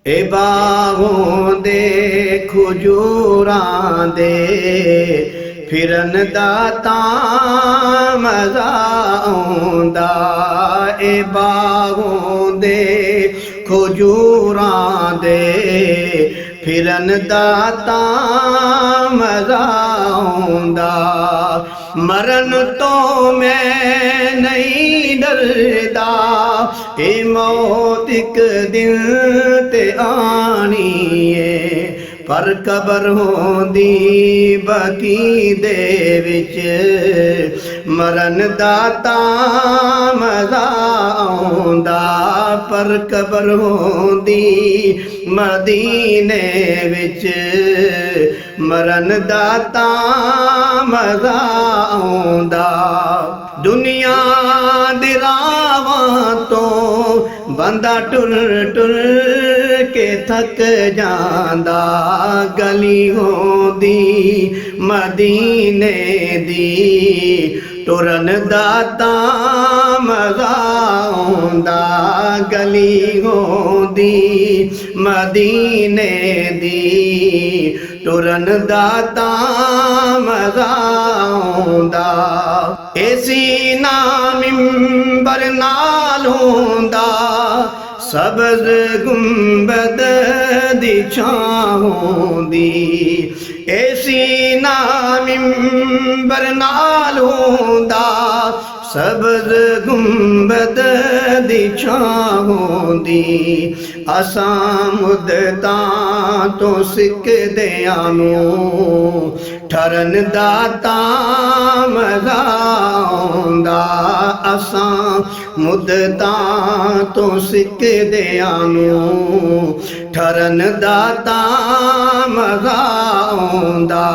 ए बागों दे खजूरां दे फिरन दा तां मज़ा आउंदा। ए बागों दे खजूरां दे फिरन दा तां मज़ा आउंदा। मरन तो मैं नहीं डरदा, ए मौत एक दिन ते आनी है। पर कबर होंदी बाकी दे विच मरन दा तां मज़ा आउंदा। पर कबर होंदी मदीने विच मरन दा तां मज़ा आउंदा। दुनिया दी रावां तो बंदा टुर टुर के थक जांदा। गली होंदी मदीने दी टुरन दा तां मज़ा आउंदा। गली होंदी मदीने दी टुरन दा तां मज़ा आउंदा। ऐसी ना मिंबर नाल होंदा, सब्ज़ गुंबद दी छां होंदी। ऐसी ना मिंबर नाल होंदा, सब्ज़ गुंबद दी छां होंदी। असां मुद्दतां तो सिकदे आनूं ठरन दा तां मज़ा आउंदा। असां मुद्दतां तो सिकदे आनूं ठरन दा तां मज़ा आउंदा।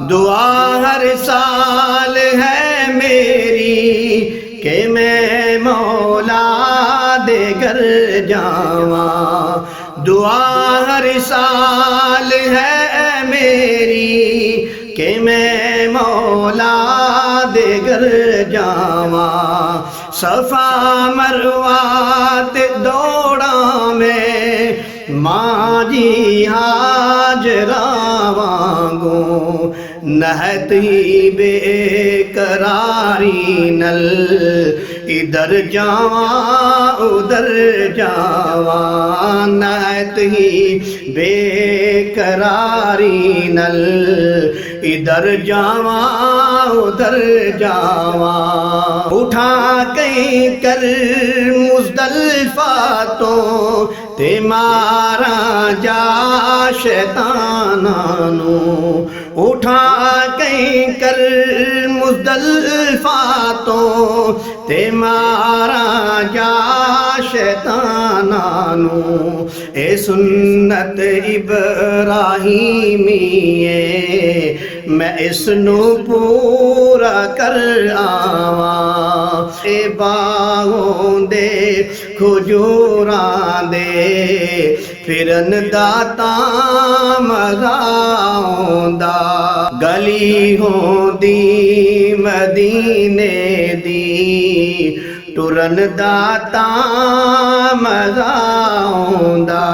दुआ हर साल है मेरी के मैं मौला दे घर जावां। दुआ हर साल है मेरी के मैं मौला दे घर जावां। सफा मरवा ते दौड़ा में मां जी हाजरा वांगू। नहत ही बेकरारी नल इधर जावां उधर जावां। नहत ही बेकरारी नल इधर जावां उधर जावां। उठा कहीं कर मुज़दलिफ़ा तो ते मारा जा शैताना नू। उठा कहीं कर मुज़दलिफ़ा तो ते मारा जा शैताना नू। ए सुन्नत इब्राहीमी है मैं इसनू पूरा कर आवां। ए बागों दे खजूरां दे फिरन दा तां मज़ा आउंदा। गली होंदी मदीने दी टुरन दा तां मज़ा आउंदा।